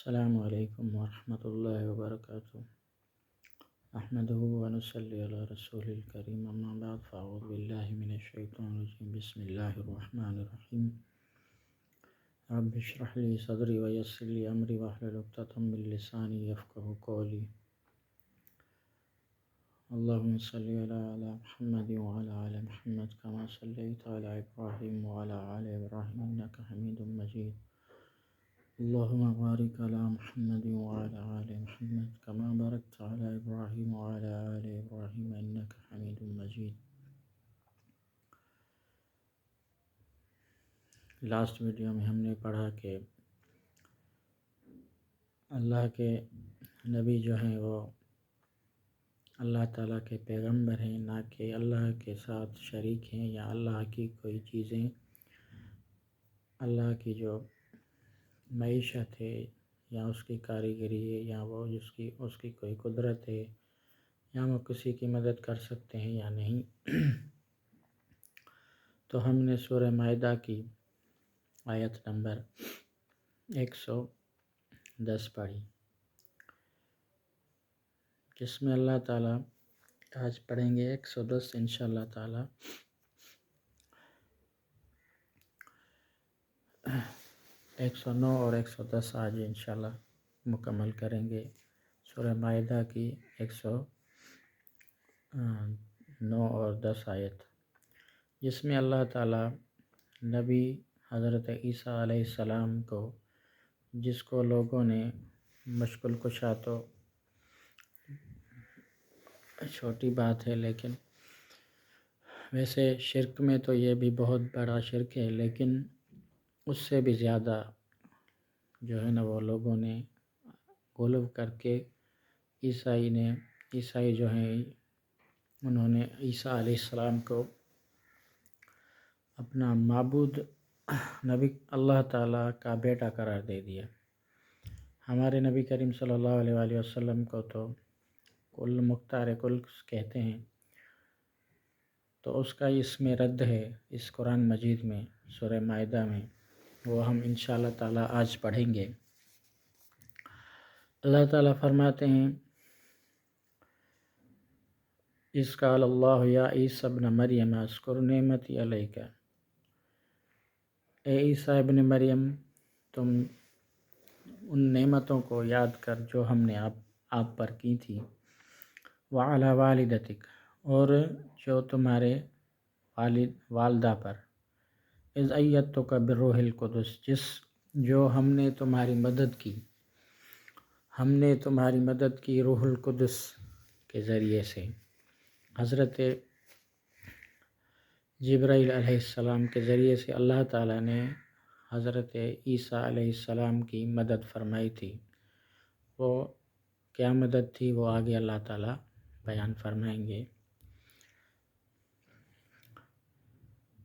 السلام علیکم ورحمۃ اللہ وبرکاتہ۔ احمدہ ونصلی علی رسول الکریم، اما بعد فاعوذ باللہ من الشیطان الرجیم، بسم اللہ الرحمن الرحیم۔ رب اشرح لی صدری ویسر لی امری واحلل عقدۃ من لسانی یفقہوا قولی۔ اللہم صلی علی محمد وعلی آل محمد کما صلیت علی ابراہیم وعلی آل ابراہیم انک حمید مجید۔ اللہم بارک علی محمد وعلی آل محمد کما بارکت علی ابراہیم وعلی آل ابراہیم انک حمید مجید۔ لاسٹ ویڈیو میں ہم نے پڑھا کہ اللہ کے نبی جو ہیں وہ اللہ تعالیٰ کے پیغمبر ہیں، نہ کہ اللہ کے ساتھ شریک ہیں یا اللہ کی کوئی چیزیں، اللہ کی جو معیشت ہے یا اس کی کاریگری ہے یا وہ اس کی کوئی قدرت ہے یا وہ کسی کی مدد کر سکتے ہیں یا نہیں۔ تو ہم نے سورہ مائدہ کی آیت نمبر 110 پڑھی، جس میں اللہ تعالیٰ آج پڑھیں گے 110 انشاءاللہ تعالیٰ۔ 109 اور 110 آج انشاءاللہ مکمل کریں گے سورہ مائدہ کی 109 اور 10 آیت، جس میں اللہ تعالیٰ نبی حضرت عیسیٰ علیہ السلام کو، جس کو لوگوں نے مشکل کشا، تو چھوٹی بات ہے لیکن ویسے شرک میں تو یہ بھی بہت بڑا شرک ہے، لیکن اس سے بھی زیادہ جو ہے نا وہ لوگوں نے غلو کر کے عیسائی جو ہیں انہوں نے عیسیٰ علیہ السلام کو اپنا معبود، نبی، اللہ تعالیٰ کا بیٹا قرار دے دیا۔ ہمارے نبی کریم صلی اللہ علیہ وآلہ وسلم کو تو کل مختار کل کہتے ہیں، تو اس کا اس میں رد ہے اس قرآن مجید میں سورہ مائدہ میں، وہ ہم انشاءاللہ تعالیٰ آج پڑھیں گے۔ اللہ تعالیٰ فرماتے ہیں، اذ قال اللہ یا عیسی ابن مریم اذکر نعمتی علیک، اے عیسیٰ ابن مریم تم ان نعمتوں کو یاد کر جو ہم نے آپ پر کی تھی، وعلی والدتک، اور جو تمہارے والدہ پر، اذ ایدتک بالروح القدس، جو ہم نے تمہاری مدد کی روح القدس کے ذریعے سے، حضرت جبرائیل علیہ السلام کے ذریعے سے اللہ تعالیٰ نے حضرت عیسیٰ علیہ السلام کی مدد فرمائی تھی۔ وہ کیا مدد تھی وہ آگے اللہ تعالیٰ بیان فرمائیں گے۔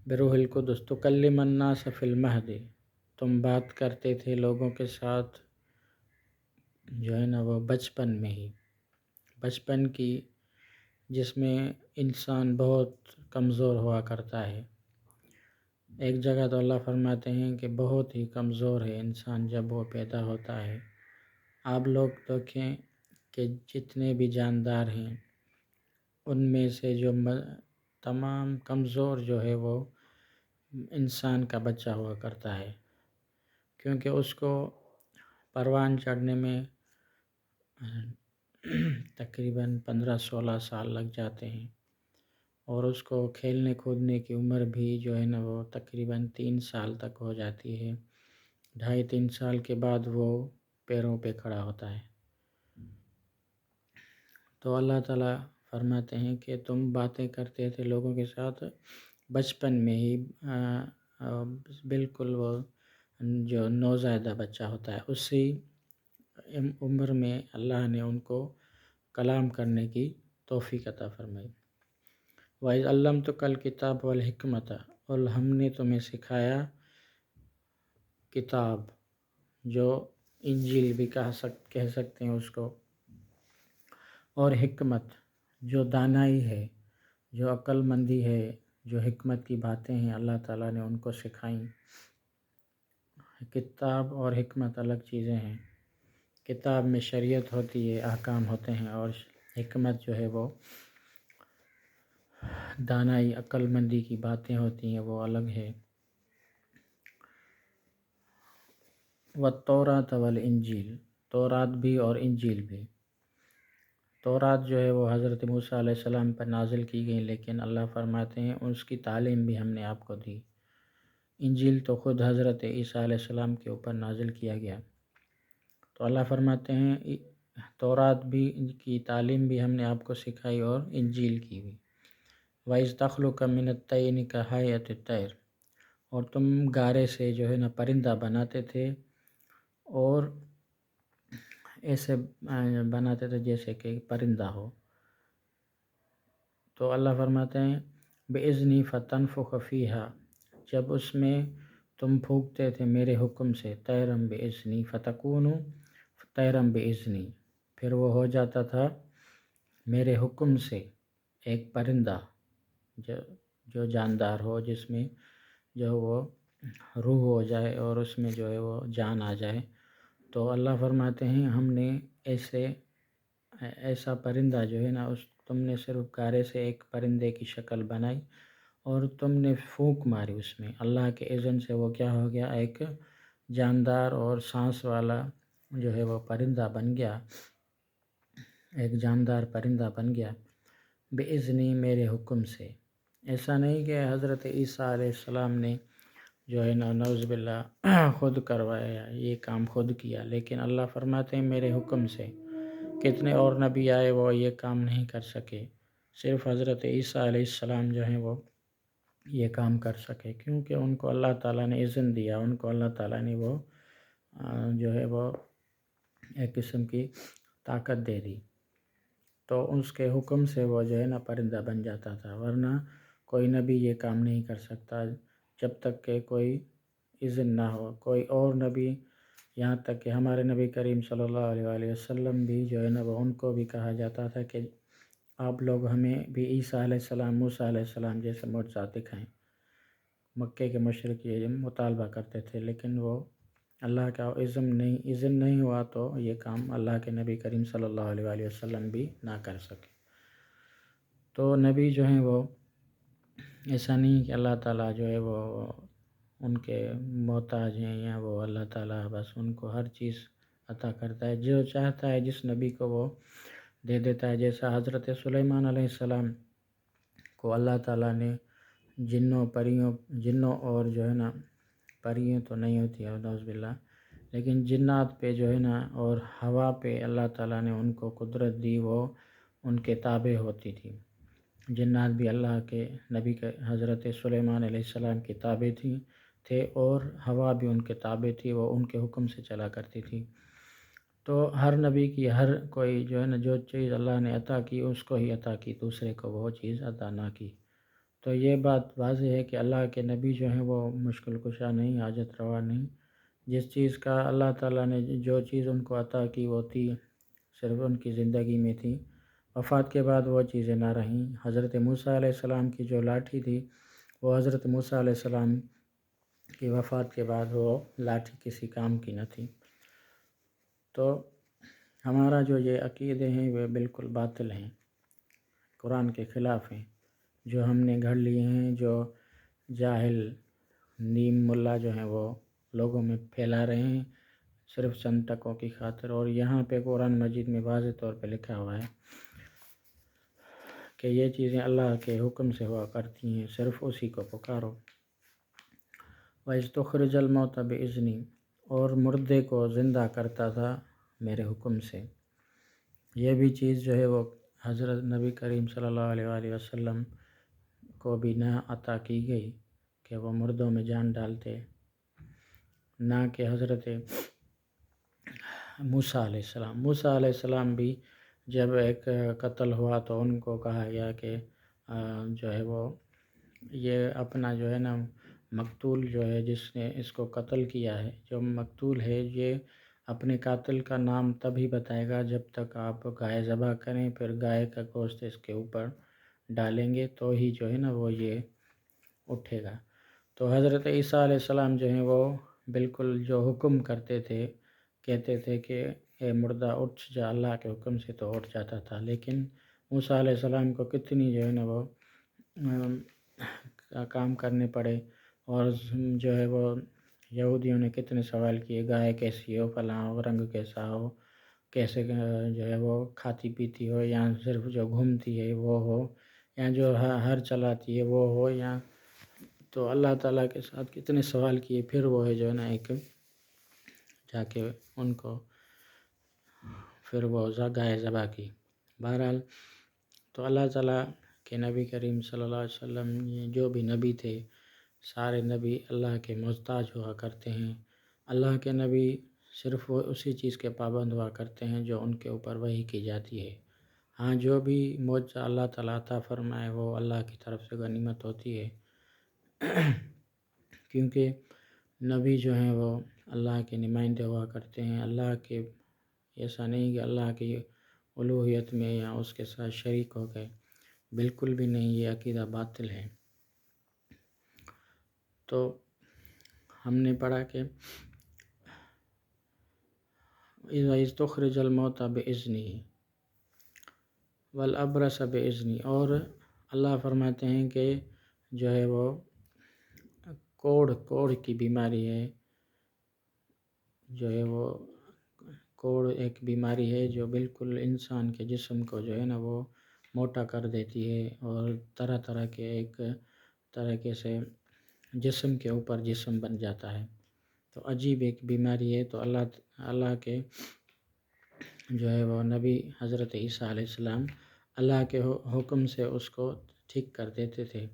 بروح القدس تکلم الناس فی المہد، تم بات کرتے تھے لوگوں کے ساتھ جو ہے نا وہ بچپن کی، جس میں انسان بہت کمزور ہوا کرتا ہے۔ ایک جگہ تو اللہ فرماتے ہیں کہ بہت ہی کمزور ہے انسان جب وہ پیدا ہوتا ہے۔ آپ لوگ دیکھیں کہ جتنے بھی جاندار ہیں ان میں سے جو تمام کمزور جو ہے وہ انسان کا بچہ ہوا کرتا ہے، کیونکہ اس کو پروان چڑھنے میں تقریباً 15-16 سال لگ جاتے ہیں، اور اس کو کھیلنے کودنے کی عمر بھی جو ہے نا وہ تقریباً 3 سال تک ہو جاتی ہے۔ 2.5-3 سال کے بعد وہ پیروں پہ کھڑا ہوتا ہے۔ تو اللہ تعالیٰ فرماتے ہیں کہ تم باتیں کرتے تھے لوگوں کے ساتھ بچپن میں ہی، بالکل وہ جو نوزائیدہ بچہ ہوتا ہے اسی عمر میں اللہ نے ان کو کلام کرنے کی توفیق عطا فرمائی۔ وَإِذْ عَلَّمْتُكَ الْكِتَابَ وَالْحِکْمَةَ، اور ہم نے تمہیں سکھایا کتاب، جو انجیل بھی کہہ سکتے ہیں اس کو، اور حکمت، جو دانائی ہے، جو عقل مندی ہے، جو حکمت کی باتیں ہیں اللہ تعالیٰ نے ان کو سکھائیں۔ کتاب اور حکمت الگ چیزیں ہیں۔ کتاب میں شریعت ہوتی ہے، احکام ہوتے ہیں، اور حکمت جو ہے وہ دانائی عقل مندی کی باتیں ہوتی ہیں، وہ الگ ہے۔ والتوراۃ والانجیل، تورات بھی اور انجیل بھی۔ تورات جو ہے وہ حضرت موسیٰ علیہ السلام پر نازل کی گئی، لیکن اللہ فرماتے ہیں اس کی تعلیم بھی ہم نے آپ کو دی۔ انجیل تو خود حضرت عیسیٰ علیہ السلام کے اوپر نازل کیا گیا۔ تو اللہ فرماتے ہیں تورات بھی کی تعلیم بھی ہم نے آپ کو سکھائی، اور انجیل کی بھی۔ وَإِذْ تَخْلُقُ مِنَ الطَّيْرِ كَهَيْئَةِ الطَّيْرِ، اور تم گارے سے جو ہے نا پرندہ بناتے تھے، اور ایسے بناتے تھے جیسے کہ پرندہ ہو۔ تو اللہ فرماتے ہیں بِإِذْنِي فَتَنْفُخُ فِيهَا، جب اس میں تم پھونکتے تھے میرے حکم سے، طَيْرًا بِإِذْنِي فَتَكُونُ طَيْرًا بِإِذْنِي، پھر وہ ہو جاتا تھا میرے حکم سے ایک پرندہ جو جاندار ہو، جس میں جو وہ روح ہو جائے اور اس میں جو ہے وہ جان آ جائے۔ تو اللہ فرماتے ہیں ہم نے ایسا پرندہ جو ہے نا، تم نے صرف گارے سے ایک پرندے کی شکل بنائی اور تم نے پھونک ماری اس میں، اللہ کے اذن سے وہ کیا ہو گیا، ایک جاندار اور سانس والا جو ہے وہ پرندہ بن گیا، ایک جاندار پرندہ بن گیا بِإِذْنِی، میرے حکم سے۔ ایسا نہیں کہ حضرت عیسیٰ علیہ السلام نے جو ہے نا نعوذ باللہ خود کروایا، یہ کام خود کیا، لیکن اللہ فرماتے ہیں میرے حکم سے۔ کتنے اور نبی آئے وہ یہ کام نہیں کر سکے، صرف حضرت عیسیٰ علیہ السلام جو ہیں وہ یہ کام کر سکے، کیونکہ ان کو اللہ تعالیٰ نے اذن دیا، ان کو اللہ تعالیٰ نے وہ جو ہے وہ ایک قسم کی طاقت دے دی، تو اس کے حکم سے وہ جو ہے نا پرندہ بن جاتا تھا، ورنہ کوئی نبی یہ کام نہیں کر سکتا جب تک کہ کوئی اذن نہ ہو۔ کوئی اور نبی، یہاں تک کہ ہمارے نبی کریم صلی اللہ علیہ وآلہ وسلم بھی جو ہے نا وہ ان کو بھی کہا جاتا تھا کہ آپ لوگ ہمیں بھی عیسیٰ علیہ السلام، موسیٰ علیہ السلام جیسے معجزات دکھائیں۔ مکے کے مشرک یہ مطالبہ کرتے تھے، لیکن وہ اللہ کا اذن نہیں ہوا تو یہ کام اللہ کے نبی کریم صلی اللہ علیہ وآلہ وسلم بھی نہ کر سکے۔ تو نبی جو ہیں وہ ایسا نہیں کہ اللہ تعالیٰ جو ہے وہ ان کے محتاج ہیں، یا وہ اللہ تعالیٰ بس ان کو ہر چیز عطا کرتا ہے، جو چاہتا ہے جس نبی کو وہ دے دیتا ہے۔ جیسا حضرت سلیمان علیہ السلام کو اللہ تعالیٰ نے جنوں اور جو ہے نا پریوں تو نہیں ہوتی ہے نعوذ باللہ، لیکن جنات پہ جو ہے نا اور ہوا پہ اللہ تعالیٰ نے ان کو قدرت دی، وہ ان کے تابع ہوتی تھی۔ جنات بھی اللہ کے نبی کے حضرت سلیمان علیہ السلام کے تابع تھے، اور ہوا بھی ان کے تابع تھی، وہ ان کے حکم سے چلا کرتی تھی۔ تو ہر نبی کی ہر کوئی جو ہے نا جو چیز اللہ نے عطا کی اس کو ہی عطا کی، دوسرے کو وہ چیز عطا نہ کی۔ تو یہ بات واضح ہے کہ اللہ کے نبی جو ہیں وہ مشکل کشا نہیں، حاجت روا نہیں۔ جس چیز کا اللہ تعالیٰ نے جو چیز ان کو عطا کی وہ تھی، صرف ان کی زندگی میں تھی، وفات کے بعد وہ چیزیں نہ رہیں۔ حضرت موسیٰ علیہ السلام کی جو لاٹھی تھی، وہ حضرت موسیٰ علیہ السلام کی وفات کے بعد وہ لاٹھی کسی کام کی نہ تھی۔ تو ہمارا جو یہ عقیدے ہیں وہ بالکل باطل ہیں، قرآن کے خلاف ہیں، جو ہم نے گھڑ لیے ہیں، جو جاہل نیم ملا جو ہیں وہ لوگوں میں پھیلا رہے ہیں صرف چند ٹکوں کی خاطر۔ اور یہاں پہ قرآن مجید میں واضح طور پہ لکھا ہوا ہے کہ یہ چیزیں اللہ کے حکم سے ہوا کرتی ہیں، صرف اسی کو پکارو۔ وَإِذْ تُخْرِجُ الْمَوْتَ بِإِذْنِی، اور مردے کو زندہ کرتا تھا میرے حکم سے۔ یہ بھی چیز جو ہے وہ حضرت نبی کریم صلی اللہ علیہ وآلہ وسلم کو بھی نہ عطا کی گئی کہ وہ مردوں میں جان ڈالتے، نہ کہ حضرت موسیٰ علیہ السلام بھی جب ایک قتل ہوا تو ان کو کہا گیا کہ جو ہے وہ یہ اپنا جو ہے نا مقتول جو ہے جس نے اس کو قتل کیا ہے، جو مقتول ہے یہ اپنے قاتل کا نام تبھی بتائے گا جب تک آپ گائے ذبح کریں، پھر گائے کا گوشت اس کے اوپر ڈالیں گے تو ہی جو ہے نا وہ یہ اٹھے گا۔ تو حضرت عیسیٰ علیہ السلام جو ہیں وہ بالکل جو حکم کرتے تھے کہتے تھے کہ اے مردہ اٹھ جا، اللہ کے حکم سے تو اٹھ جاتا تھا، لیکن موسیٰ علیہ السلام کو کتنی جو ہے نا وہ کام کرنے پڑے، اور جو ہے وہ یہودیوں نے کتنے سوال کیے، گائے کیسی ہو، فلاں ہو، رنگ کیسا ہو، کیسے جو ہے وہ کھاتی پیتی ہو، یا صرف جو گھومتی ہے وہ ہو، یا جو ہر چلاتی ہے وہ ہو، یا تو اللہ تعالیٰ کے ساتھ کتنے سوال کیے، پھر وہ ہے جو ہے نا ایک جا کے ان کو پھر وہ گائے ذبح کی۔ بہرحال تو اللہ تعالیٰ کہ نبی کریم صلی اللہ علیہ وسلم جو بھی نبی تھے، سارے نبی اللہ کے محتاج ہوا کرتے ہیں۔ اللہ کے نبی صرف وہ اسی چیز کے پابند ہوا کرتے ہیں جو ان کے اوپر وحی کی جاتی ہے۔ ہاں، جو بھی معجزہ اللہ تعالیٰ عطا فرمائے وہ اللہ کی طرف سے غنیمت ہوتی ہے، کیونکہ نبی جو ہیں وہ اللہ کے نمائندے ہوا کرتے ہیں۔ اللہ کے ایسا نہیں کہ اللہ کی الوہیت میں یا اس کے ساتھ شریک ہو گئے، بالکل بھی نہیں، یہ عقیدہ باطل ہے۔ تو ہم نے پڑھا کہ اِذ تخرج الموتى بإذنه والابرص بإذنه، اور اللہ فرماتے ہیں کہ جو ہے وہ کوڑ کی بیماری ہے، جو ہے وہ کوڑ ایک بیماری ہے جو بالکل انسان کے جسم کو جو ہے نا وہ موٹا کر دیتی ہے، اور طرح طرح کے ایک طریقے سے جسم کے اوپر جسم بن جاتا ہے۔ تو عجیب ایک بیماری ہے، تو اللہ کے جو ہے وہ نبی حضرت عیسیٰ علیہ السلام اللہ کے حکم سے اس کو ٹھیک کر دیتے تھے۔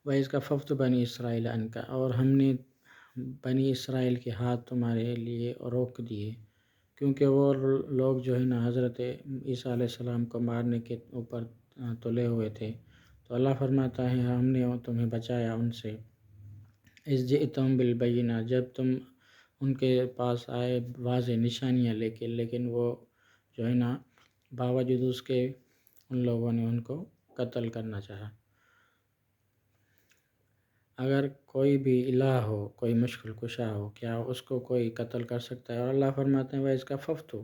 وَإِذْ كَفَّفْتُ بَنِي إِسْرَائِيلَ عَنْكَ، اور ہم نے بنی اسرائیل کے ہاتھ تمہارے لیے روک دیے، کیونکہ وہ لوگ جو ہے نا حضرت عیسیٰ علیہ السلام کو مارنے کے اوپر تلے ہوئے تھے۔ تو اللہ فرماتا ہے ہم نے تمہیں بچایا ان سے۔ اِذْ جِئْتُم بِالْبَيِّنَاتِ، جب تم ان کے پاس آئے واضح نشانیاں لے کے، لیکن وہ جو ہے نا باوجود اس کے ان لوگوں نے ان کو قتل کرنا چاہا۔ اگر کوئی بھی الہ ہو، کوئی مشکل کشا ہو، کیا اس کو کوئی قتل کر سکتا ہے؟ اور اللہ فرماتے ہیں وَإِذْ كَفَّفْتُ،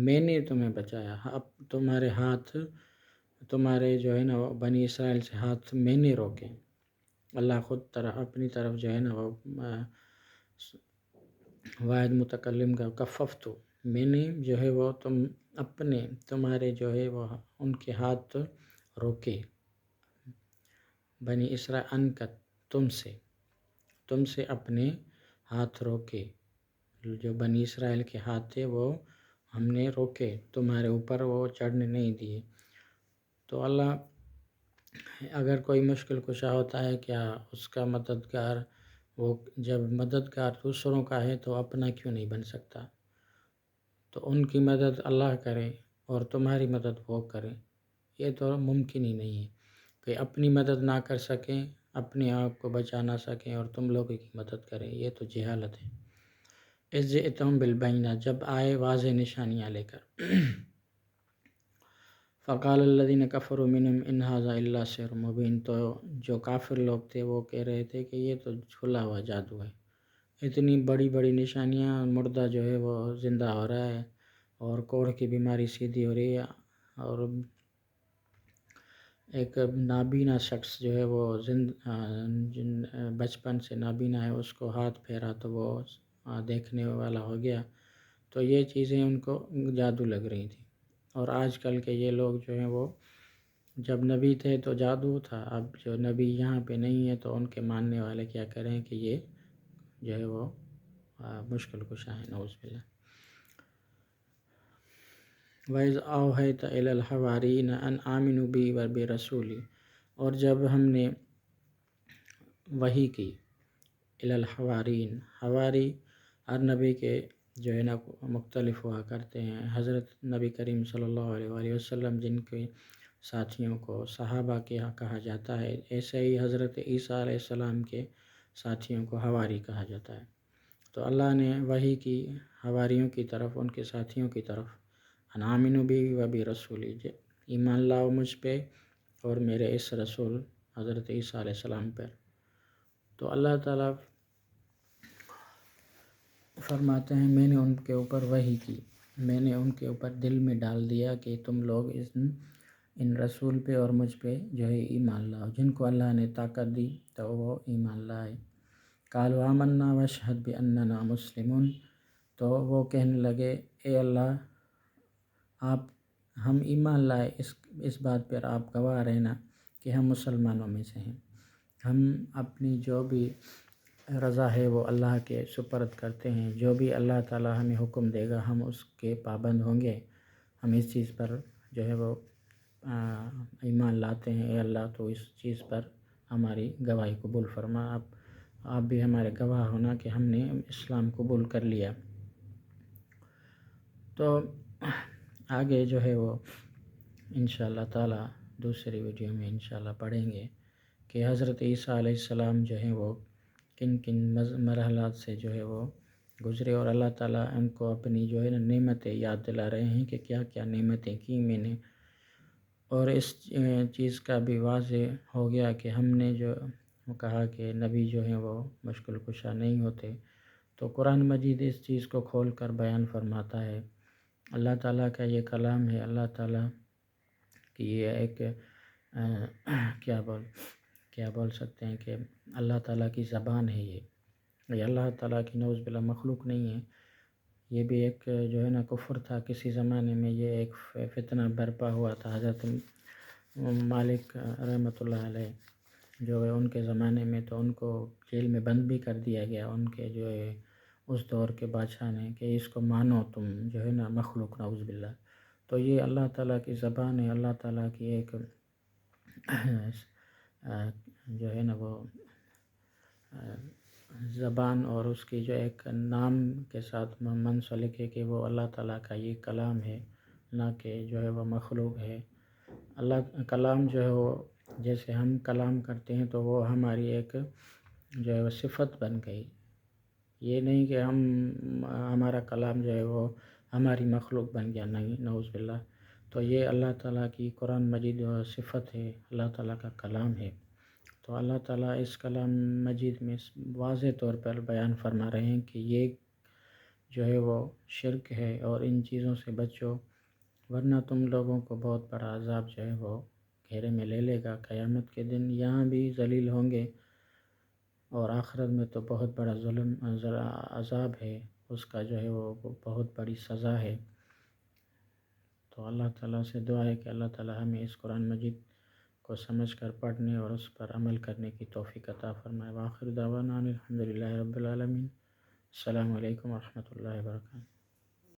میں نے تمہیں بچایا، اب تمہارے ہاتھ، تمہارے جو ہے نا وہ بنی اسرائیل سے ہاتھ میں نے روکے۔ اللہ خود اپنی طرف جو ہے نا وہ واحد متکلم کا کففتو، میں نے جو ہے وہ تمہارے جو ہے وہ ان کے ہاتھ روکے، بنی اسرائیل ان کا تم سے اپنے ہاتھ روکے، جو بنی اسرائیل کے ہاتھ تھے وہ ہم نے روکے، تمہارے اوپر وہ چڑھنے نہیں دیے۔ تو اللہ اگر کوئی مشکل کشا ہوتا ہے، کیا اس کا مددگار، وہ جب مددگار دوسروں کا ہے تو اپنا کیوں نہیں بن سکتا؟ تو ان کی مدد اللہ کرے اور تمہاری مدد وہ کرے، یہ تو ممکن ہی نہیں ہے کہ اپنی مدد نہ کر سکیں، اپنے آپ کو بچا نہ سکیں اور تم لوگوں کی مدد کریں، یہ تو جہالت ہے۔ اِذْ جِئْتُم بِالْبَيِّنَاتِ، جب آئے واضح نشانیاں لے کر۔ فَقَالَ الَّذِينَ كَفَرُوا مِنْهُمْ إِنْ هَذَا إِلَّا سِحْرٌ مُبِينٌ، تو جو کافر لوگ تھے وہ کہہ رہے تھے کہ یہ تو کھلا ہوا جادو ہے، اتنی بڑی بڑی نشانیاں، مردہ جو ہے وہ زندہ ہو رہا ہے، اور کوڑ کی بیماری سیدھی ہو رہی ہے، اور ایک نابینا شخص جو ہے وہ بچپن سے نابینا ہے، اس کو ہاتھ پھیرا تو وہ دیکھنے والا ہو گیا۔ تو یہ چیزیں ان کو جادو لگ رہی تھی، اور آج کل کے یہ لوگ جو ہیں وہ جب نبی تھے تو جادو تھا، اب جو نبی یہاں پہ نہیں ہے تو ان کے ماننے والے کیا کریں کہ یہ جو ہے وہ مشکل کشا ہے، نعوذ باللہ۔ وَإِذْ أَوْحَيْتَ إِلَى الْحَوَارِيِّينَ أَنْ آمِنُوا بِي وَبِرَسُولِي، اور جب ہم نے وحی کی إِلَى الْحَوَارِيِّينَ، حواری ہر نبی کے جو ہے نا مختلف ہوا کرتے ہیں، حضرت نبی کریم صلی اللہ علیہ وآلہ وسلم جن کے ساتھیوں کو صحابہ کہا جاتا ہے، ایسے ہی حضرت عیسیٰ علیہ السلام کے ساتھیوں کو حواری کہا جاتا ہے۔ تو اللہ نے وحی کی حواریوں کی طرف، ان کے ساتھیوں کی طرف، ان آمنوا بی و برسولی، ایمان لاؤ مجھ پہ اور میرے اس رسول حضرت عیسیٰ علیہ السلام پر۔ تو اللہ تعالیٰ فرماتے ہیں میں نے ان کے اوپر وحی کی، میں نے ان کے اوپر دل میں ڈال دیا کہ تم لوگ ان رسول پہ اور مجھ پہ جو ہے ایمان لاؤ، جن کو اللہ نے طاقت دی تو وہ ایمان لائے۔ قالوا آمنا واشہد باننا مسلمون، تو وہ کہنے لگے اے اللہ آپ ہم ایمان لائے، اس بات پر آپ گواہ رہنا کہ ہم مسلمانوں میں سے ہیں، ہم اپنی جو بھی رضا ہے وہ اللہ کے سپرد کرتے ہیں، جو بھی اللہ تعالی ہمیں حکم دے گا ہم اس کے پابند ہوں گے، ہم اس چیز پر جو ہے وہ ایمان لاتے ہیں۔ اے اللہ تو اس چیز پر ہماری گواہی قبول فرما، آپ بھی ہمارے گواہ ہونا کہ ہم نے اسلام قبول کر لیا۔ تو آگے جو ہے وہ انشاءاللہ تعالی دوسری ویڈیو میں انشاءاللہ پڑھیں گے کہ حضرت عیسیٰ علیہ السلام جو ہیں وہ کن کن مرحلات سے جو ہے وہ گزرے، اور اللہ تعالیٰ ان کو اپنی جو ہے نا نعمتیں یاد دلا رہے ہیں کہ کیا کیا نعمتیں کی میں نے، اور اس چیز کا بھی واضح ہو گیا کہ ہم نے جو کہا کہ نبی جو ہیں وہ مشکل کشا نہیں ہوتے، تو قرآن مجید اس چیز کو کھول کر بیان فرماتا ہے۔ اللہ تعالیٰ کا یہ کلام ہے، اللہ تعالیٰ کی یہ ایک کیا بول سکتے ہیں کہ اللہ تعالیٰ کی زبان ہے، یہ اللہ تعالیٰ کی نعوذ باللہ مخلوق نہیں ہے۔ یہ بھی ایک جو ہے نا کفر تھا کسی زمانے میں، یہ ایک فتنہ برپا ہوا تھا حضرت مالک رحمۃ اللہ علیہ جو ہے ان کے زمانے میں، تو ان کو جیل میں بند بھی کر دیا گیا ان کے جو ہے اس دور کے بادشاہ نے کہ اس کو مانو تم جو ہے نا مخلوق نعوذ باللہ۔ تو یہ اللہ تعالیٰ کی زبان ہے، اللہ تعالیٰ کی ایک جو ہے نا وہ زبان، اور اس کی جو ایک نام کے ساتھ منسلک ہے کہ وہ اللہ تعالیٰ کا یہ کلام ہے، نہ کہ جو ہے وہ مخلوق ہے۔ اللہ کلام جو ہے وہ جیسے ہم کلام کرتے ہیں تو وہ ہماری ایک جو ہے وہ صفت بن گئی، یہ نہیں کہ ہمارا کلام جو ہے وہ ہماری مخلوق بن گیا، نہیں نعوذ باللہ۔ تو یہ اللہ تعالیٰ کی قرآن مجید جو صفت ہے، اللہ تعالیٰ کا کلام ہے۔ تو اللہ تعالیٰ اس کلام مجید میں واضح طور پر بیان فرما رہے ہیں کہ یہ جو ہے وہ شرک ہے اور ان چیزوں سے بچو، ورنہ تم لوگوں کو بہت بڑا عذاب جو ہے وہ گھیرے میں لے لے گا قیامت کے دن، یہاں بھی ذلیل ہوں گے، اور آخرت میں تو بہت بڑا ظلم عذاب ہے، اس کا جو ہے وہ بہت بڑی سزا ہے۔ تو اللہ تعالیٰ سے دعا ہے کہ اللہ تعالیٰ ہمیں اس قرآن مجید کو سمجھ کر پڑھنے اور اس پر عمل کرنے کی توفیق عطا فرمائے۔ وآخر دعوانا الحمدللہ رب العالمین۔ السلام علیکم ورحمۃ اللہ وبرکاتہ۔